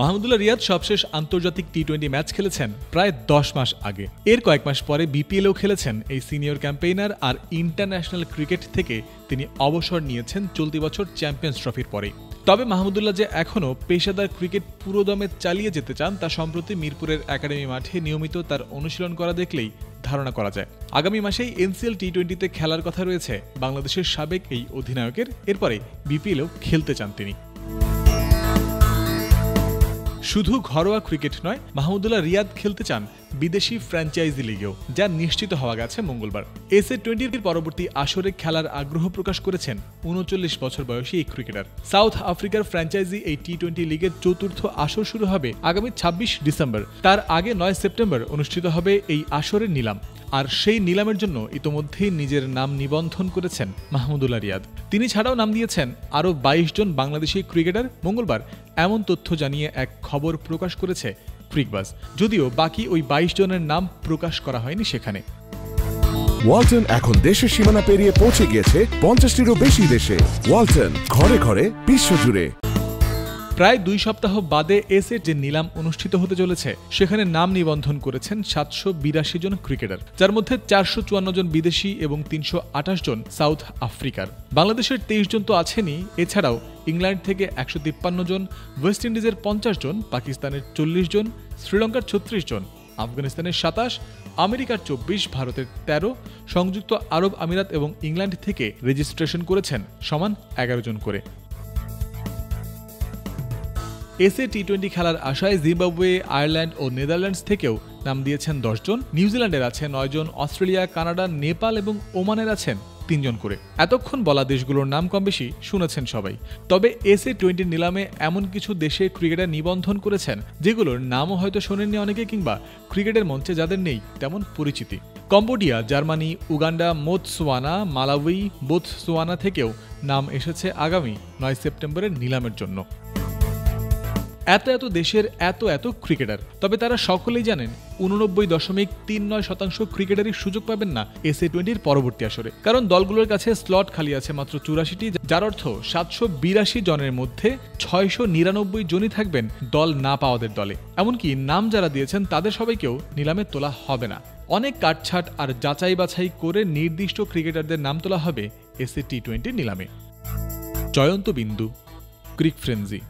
মাহমুদুল্লাহ রিয়াদ সবশেষ আন্তর্জাতিক টি-20 ম্যাচ খেলেছেন প্রায় 10 মাস আগে। এর কয়েক মাস পরে বিপিএলেও খেলেছেন এই সিনিয়র ক্যাম্পেইনার। আর ইন্টারন্যাশনাল ক্রিকেট থেকে তিনি অবসর নিয়েছেন চলতি বছর চ্যাম্পিয়ন্স ট্রফির পরেই। তবে মাহমুদুল্লাহ যে এখনও পেশাদার ক্রিকেট পুরোদমে চালিয়ে যেতে চান তা সম্প্রতি মিরপুরের একাডেমি মাঠে নিয়মিত তার অনুশীলন করা দেখলেই ধারণা করা যায়। আগামী মাসেই এনসিএল টি-20তে খেলার কথা রয়েছে বাংলাদেশের সাবেক এই অধিনায়কের। এরপরে বিপিএলেও খেলতে চান তিনি। শুধু ঘরোয়া ক্রিকেট নয়, মাহমুদুল্লাহ রিয়াদ খেলতে চান বিদেশি ফ্র্যাঞ্চাইজি লিগেও, যা নিশ্চিত হওয়া গেছে মঙ্গলবার। এসএ-20 পরবর্তী আসরে খেলার আগ্রহ প্রকাশ করেছেন ৩৯ বছর বয়সী এই ক্রিকেটার। সাউথ আফ্রিকার ফ্র্যাঞ্চাইজি এই টি-20 লিগের চতুর্থ আসর শুরু হবে আগামী ২৬ ডিসেম্বর। তার আগে ৯ সেপ্টেম্বর অনুষ্ঠিত হবে এই আসরের নিলাম। আর সেই নিলামের জন্য ইতোমধ্যেই নিজের নাম নিবন্ধন করেছেন মাহমুদুল্লাহ রিয়াদ। তিনি ছাড়াও নাম দিয়েছেন আরও ২২ জন বাংলাদেশি ক্রিকেটার। মঙ্গলবার এমন তথ্য জানিয়ে এক খবর প্রকাশ করেছে ক্রিকবাজ, যদিও বাকি ওই ২২ জনের নাম প্রকাশ করা হয়নি সেখানে। ওয়ালটন এখন দেশের সীমানা পেরিয়ে পৌঁছে গিয়েছে ৫০টিরও বেশি দেশে। ওয়ালটন, ঘরে ঘরে বিশ্বজুড়ে। প্রায় ২ সপ্তাহ বাদে এসএ যে নিলাম অনুষ্ঠিত হতে চলেছে সেখানে নাম নিবন্ধন করেছেন ৭৮২ জন ক্রিকেটার, যার মধ্যে ৪৫৪ জন বিদেশি এবং ৩২৮ জন সাউথ আফ্রিকার। বাংলাদেশের ২৩ জন তো আছেনই, এছাড়াও ইংল্যান্ড থেকে ১৫৩ জন, ওয়েস্ট ইন্ডিজের ৫০ জন, পাকিস্তানের ৪০ জন, শ্রীলঙ্কার ৩৬ জন, আফগানিস্তানের ২৭, আমেরিকার ২৪, ভারতের ১৩, সংযুক্ত আরব আমিরাত এবং ইংল্যান্ড থেকে রেজিস্ট্রেশন করেছেন সমান ১১ জন করে। এসএ টি-20 খেলার আশায় জিম্বাবুয়ে, আয়ারল্যান্ড ও নেদারল্যান্ডস থেকেও নাম দিয়েছেন ১০ জন। নিউজিল্যান্ডের আছে ৯ জন, অস্ট্রেলিয়া, কানাডা, নেপাল এবং ওমানের আছেন ৩ জন করে। এতক্ষণ বলা দেশগুলোর নাম কম বেশি শুনেছেন সবাই। তবে এসএ-20 নিলামে এমন কিছু দেশে ক্রিকেটার নিবন্ধন করেছেন যেগুলোর নামও হয়তো শোনেননি অনেকে, কিংবা ক্রিকেটের মঞ্চে যাদের নেই তেমন পরিচিতি। Cambodia, Germany, Uganda, Motswana, Malawi, Botswana থেকেও নাম এসেছে আগামী ৯ সেপ্টেম্বরের নিলামের জন্য। এত দেশের এত ক্রিকেটার, তবে তারা সকলেই জানেন ৮৯.৩৯% ক্রিকেটারই সুযোগ পাবেন না এসএ-20 পরবর্তী আসরে, কারণ দলগুলোর কাছে স্লট খালি আছে মাত্র ৮৪টি, যার অর্থ ৭৮২ জনের মধ্যে ৬৯৯ জনই থাকবেন দল না পাওয়াদের দলে। এমনকি নাম যারা দিয়েছেন তাদের সবাইকেও নিলামে তোলা হবে না। অনেক কাটছাট আর যাচাই বাছাই করে নির্দিষ্ট ক্রিকেটারদের নাম তোলা হবে এসএ টি-20 নিলামে। জয়ন্ত বিন্দু, ক্রিক ফ্রেন্সি।